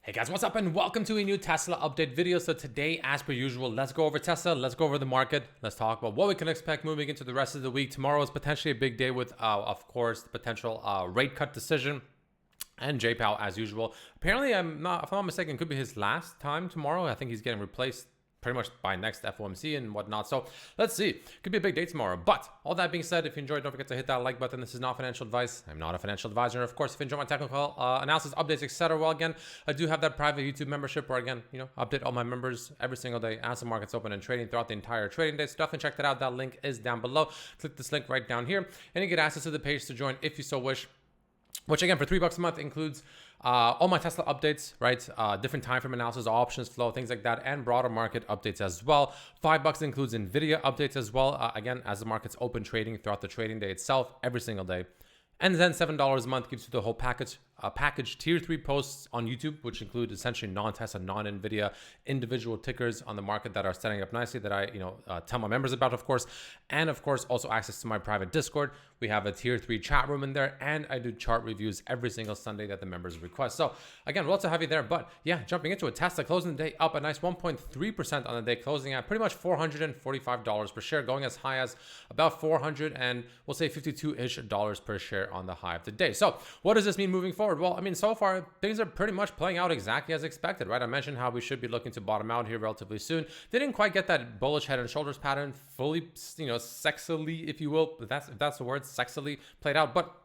Hey guys, what's up and welcome to a new Tesla update video. So today, as per usual, let's go over Tesla, let's go over the market, let's talk about what we can expect moving into the rest of the week. Tomorrow is potentially a big day with, of course, the potential rate cut decision. And J Powell, as usual. Apparently, if I'm not mistaken, could be his last time tomorrow. I think he's getting replaced pretty much by next FOMC and whatnot. So let's see. Could be a big day tomorrow. But all that being said, if you enjoyed, don't forget to hit that like button. This is not financial advice. I'm not a financial advisor. And of course, if you enjoy my technical analysis, updates, etc., well, again, I do have that private YouTube membership where, again, update all my members every single day as the market's open and trading throughout the entire trading day. So definitely check that out. That link is down below. Click this link right down here, and you get access to the page to join if you so wish. Which again, for $3 a month includes all my Tesla updates, right? Different time frame analysis, options flow, things like that, and broader market updates as well. $5 includes NVDA updates as well. Again, as the market's open trading throughout the trading day itself, every single day. And then $7 a month gives you the whole package. Tier 3 posts on YouTube, which include essentially non-Tesla, non-NVIDIA individual tickers on the market that are setting up nicely that I tell my members about, of course. And of course, also access to my private Discord. We have a tier 3 chat room in there, and I do chart reviews every single Sunday that the members request. So again, lots of heavy there, but yeah, jumping into it, Tesla closing the day up a nice 1.3% on the day, closing at pretty much $445 per share, going as high as about 400 and we'll say 52-ish dollars per share on the high of the day. So what does this mean moving forward? Well, I mean, so far things are pretty much playing out exactly as expected, right? I mentioned how we should be looking to bottom out here relatively soon. They didn't quite get that bullish head and shoulders pattern fully, sexily, if you will, if that's the word, sexily played out, but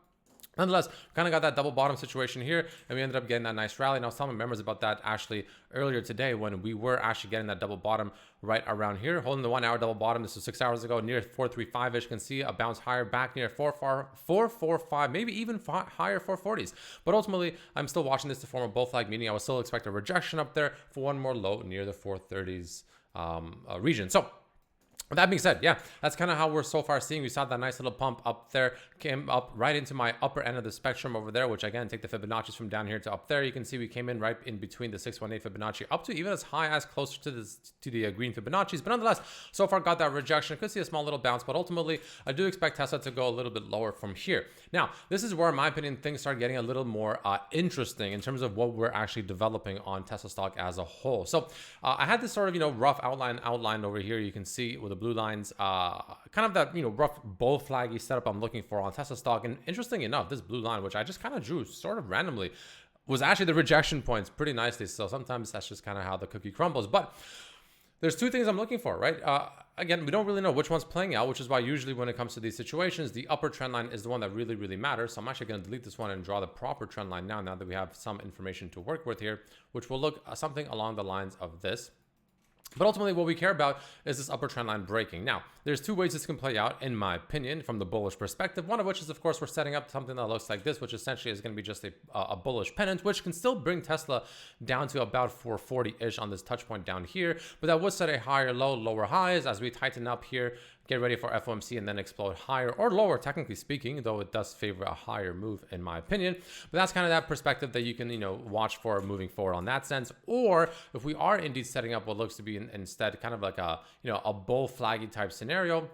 nonetheless, kind of got that double bottom situation here, and we ended up getting that nice rally. And I was telling my members about that actually earlier today when we were actually getting that double bottom right around here, holding the 1 hour double bottom. This was 6 hours ago, near 435-ish. You can see a bounce higher back near 445, maybe even higher 440s. But ultimately, I'm still watching this to form a bull flag, meaning I would still expect a rejection up there for one more low near the 430s region. So with that being said, yeah, that's kind of how we're so far seeing. We saw that nice little pump up there, came up right into my upper end of the spectrum over there, which again, take the Fibonacci's from down here to up there. You can see we came in right in between the 618 Fibonacci up to even as high as closer to the green Fibonacci's. But nonetheless, so far got that rejection. Could see a small little bounce, but ultimately, I do expect Tesla to go a little bit lower from here. Now, this is where, in my opinion, things start getting a little more interesting in terms of what we're actually developing on Tesla stock as a whole. So I had this sort of, rough outline over here. You can see with the blue lines, kind of that, rough bull flaggy setup I'm looking for on Tesla stock. And interesting enough, this blue line, which I just kind of drew sort of randomly, was actually the rejection points pretty nicely. So sometimes that's just kind of how the cookie crumbles. But there's two things I'm looking for, right? Again, we don't really know which one's playing out, which is why usually when it comes to these situations, the upper trend line is the one that really, really matters. So I'm actually going to delete this one and draw the proper trend line now that we have some information to work with here, which will look something along the lines of this. But ultimately, what we care about is this upper trend line breaking. Now, there's two ways this can play out, in my opinion, from the bullish perspective. One of which is, of course, we're setting up something that looks like this, which essentially is going to be just a bullish pennant, which can still bring Tesla down to about 440-ish on this touch point down here. But that would set a higher low, lower highs as we tighten up here, get ready for FOMC, and then explode higher or lower, technically speaking, though it does favor a higher move, in my opinion. But that's kind of that perspective that you can, watch for moving forward on that sense. Or if we are indeed setting up what looks to be instead kind of like a bull flaggy type scenario,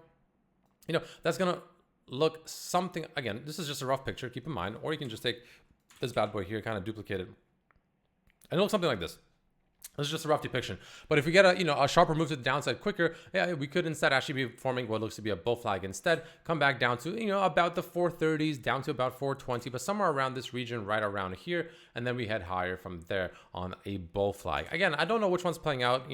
that's going to look something, again, this is just a rough picture, keep in mind, or you can just take this bad boy here, kind of duplicate it, and it looks something like this. This is just a rough depiction. But if we get a sharper move to the downside quicker, yeah, we could instead actually be forming what looks to be a bull flag instead, come back down to, about the 430s, down to about 420, but somewhere around this region, right around here, and then we head higher from there on a bull flag. Again, I don't know which one's playing out.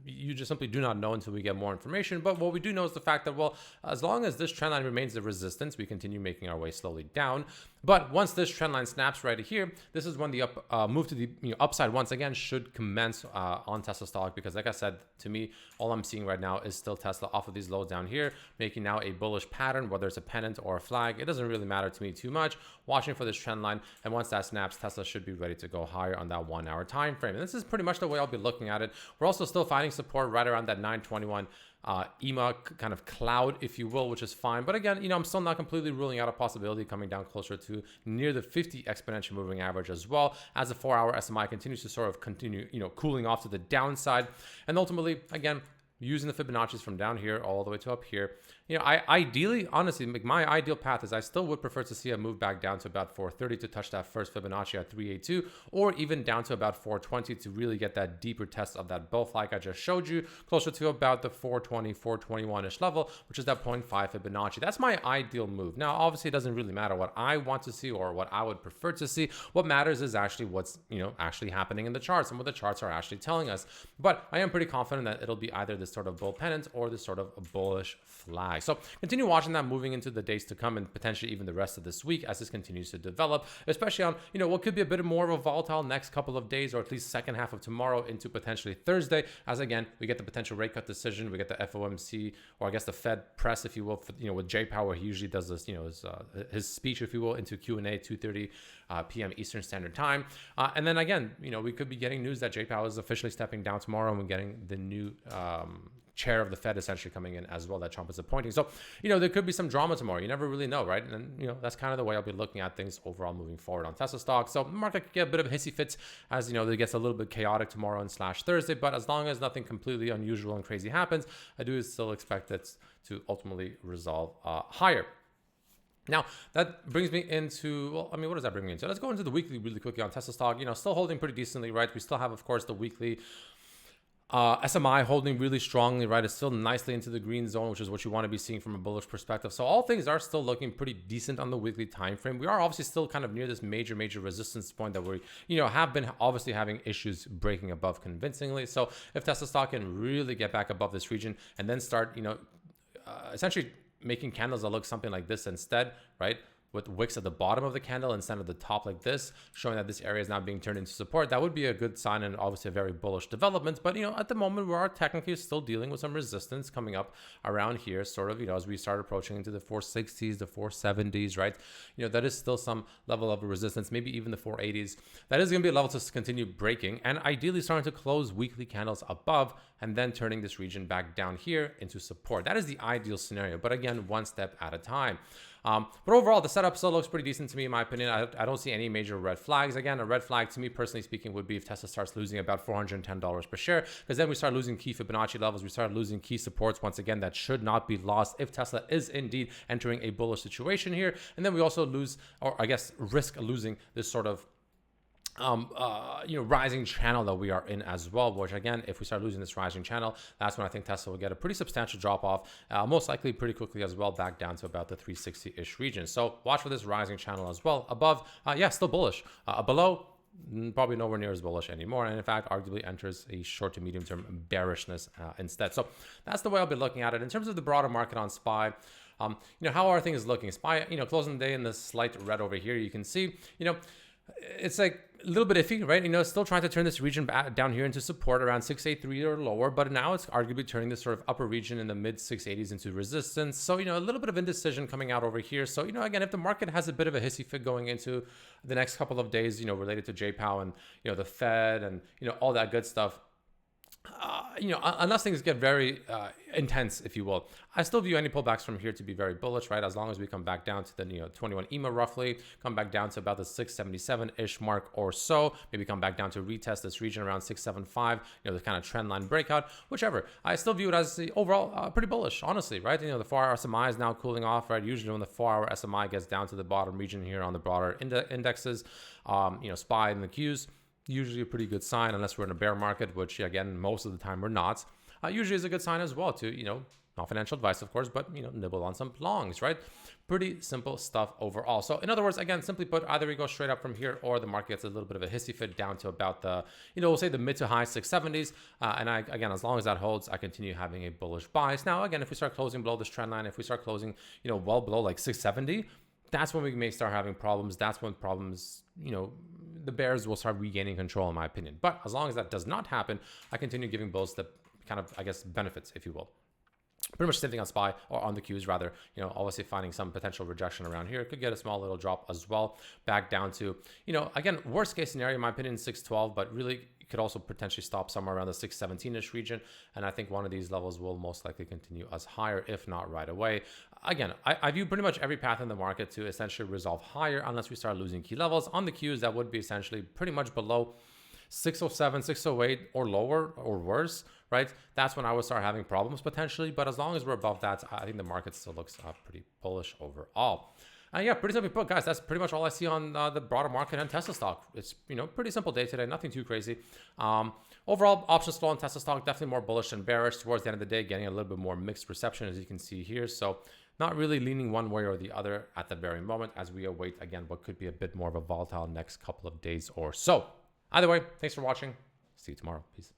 You just simply do not know until we get more information. But what we do know is the fact that, well, as long as this trend line remains the resistance, we continue making our way slowly down. But once this trend line snaps right here, this is when the move to the upside once again should commence on Tesla stock, because like I said, to me, all I'm seeing right now is still Tesla off of these lows down here, making now a bullish pattern, whether it's a pennant or a flag. It doesn't really matter to me too much. Watching for this trend line, and once that snaps, Tesla should be ready to go higher on that 1 hour time frame. And this is pretty much the way I'll be looking at it. We're also still finding support right around that 921 EMA kind of cloud, if you will, which is fine. But again, I'm still not completely ruling out a possibility coming down closer to near the 50 exponential moving average as well, as the 4 hour SMI continues to sort of continue, cooling off to the downside. And ultimately, again, using the Fibonacci's from down here all the way to up here, I ideally, honestly, like my ideal path is I still would prefer to see a move back down to about 430 to touch that first Fibonacci at 382, or even down to about 420 to really get that deeper test of that bull flag I just showed you, closer to about the 420, 421-ish level, which is that 0.5 Fibonacci. That's my ideal move. Now, obviously, it doesn't really matter what I want to see or what I would prefer to see. What matters is actually what's, actually happening in the charts and what the charts are actually telling us. But I am pretty confident that it'll be either this sort of bull pennant or this sort of bullish flag. So continue watching that moving into the days to come and potentially even the rest of this week as this continues to develop, especially on, what could be a bit more of a volatile next couple of days, or at least second half of tomorrow into potentially Thursday, as again, we get the potential rate cut decision, we get the FOMC, or I guess the Fed press, if you will, for, with Jay Powell, he usually does this, his speech, if you will, into Q&A, 2:30 p.m. Eastern Standard Time. And then again, we could be getting news that Jay Powell is officially stepping down tomorrow, and we're getting the new chair of the Fed essentially coming in as well that Trump is appointing. So, there could be some drama tomorrow. You never really know, right? And, that's kind of the way I'll be looking at things overall moving forward on Tesla stock. So the market could get a bit of a hissy fits as, it gets a little bit chaotic tomorrow and / Thursday. But as long as nothing completely unusual and crazy happens, I do still expect it to ultimately resolve higher. Now, that brings me into, what does that bring me into? Let's go into the weekly really quickly on Tesla stock. Still holding pretty decently, right? We still have, of course, the weekly SMI holding really strongly, right? It's still nicely into the green zone, which is what you want to be seeing from a bullish perspective. So all things are still looking pretty decent on the weekly time frame. We are obviously still kind of near this major resistance point that we, have been obviously having issues breaking above convincingly. So if Tesla stock can really get back above this region and then start, essentially making candles that look something like this instead, right? With wicks at the bottom of the candle instead of the top like this, showing that this area is now being turned into support. That would be a good sign and obviously a very bullish development. But, at the moment we are technically still dealing with some resistance coming up around here, sort of, as we start approaching into the 460s, the 470s, right? That is still some level of resistance, maybe even the 480s. That is going to be a level to continue breaking and ideally starting to close weekly candles above and then turning this region back down here into support. That is the ideal scenario, but again, one step at a time. But overall, the setup still looks pretty decent to me, in my opinion. I don't see any major red flags. Again, a red flag to me, personally speaking, would be if Tesla starts losing about $410 per share, because then we start losing key Fibonacci levels. We start losing key supports. Once again, that should not be lost if Tesla is indeed entering a bullish situation here. And then we also lose, or I guess risk losing this sort of rising channel that we are in as well, which again, if we start losing this rising channel, that's when I think Tesla will get a pretty substantial drop off, most likely pretty quickly as well, back down to about the 360-ish region. So watch for this rising channel as well. Above, still bullish. Below, probably nowhere near as bullish anymore, and in fact arguably enters a short to medium term bearishness instead. So that's the way I'll be looking at it. In terms of the broader market on SPY, how are things looking? SPY, closing the day in this slight red over here, you can see, it's like a little bit iffy, right? Still trying to turn this region back down here into support around 683 or lower, but now it's arguably turning this sort of upper region in the mid 680s into resistance. So, a little bit of indecision coming out over here. So, again, if the market has a bit of a hissy fit going into the next couple of days, related to Jay Powell and, the Fed and, all that good stuff, unless things get very intense, if you will, I still view any pullbacks from here to be very bullish, right? As long as we come back down to the 21 EMA roughly, come back down to about the 677-ish mark or so, maybe come back down to retest this region around 675, the kind of trend line breakout, whichever. I still view it as the overall pretty bullish, honestly, right? The 4-hour SMI is now cooling off, right? Usually when the 4-hour SMI gets down to the bottom region here on the broader indexes, SPY and the Qs, usually a pretty good sign, unless we're in a bear market, which again, most of the time we're not. Usually is a good sign as well to, not financial advice, of course, but, nibble on some longs, right? Pretty simple stuff overall. So in other words, again, simply put, either we go straight up from here or the market gets a little bit of a hissy fit down to about the, we'll say the mid to high 670s. And again, as long as that holds, I continue having a bullish bias. Now, again, if we start closing below this trend line, if we start closing, well below like 670, that's when we may start having problems. That's when problems, the bears will start regaining control, in my opinion. But as long as that does not happen, I continue giving bulls the kind of, I guess, benefits, if you will. Pretty much the same thing on SPY, or on the Qs rather, obviously finding some potential rejection around here. Could get a small little drop as well, back down to, again, worst case scenario, in my opinion, 612, but really could also potentially stop somewhere around the 617-ish region. And I think one of these levels will most likely continue us higher, if not right away. Again, I view pretty much every path in the market to essentially resolve higher unless we start losing key levels. On the Qs, that would be essentially pretty much below 607, 608 or lower or worse, right? That's when I would start having problems potentially. But as long as we're above that, I think the market still looks pretty bullish overall. Yeah, pretty simply put, guys, that's pretty much all I see on the broader market and Tesla stock. It's, pretty simple day today, nothing too crazy. Overall, options flow on Tesla stock, definitely more bullish than bearish towards the end of the day, getting a little bit more mixed reception, as you can see here. So not really leaning one way or the other at the very moment as we await, again, what could be a bit more of a volatile next couple of days or so. Either way, thanks for watching. See you tomorrow. Peace.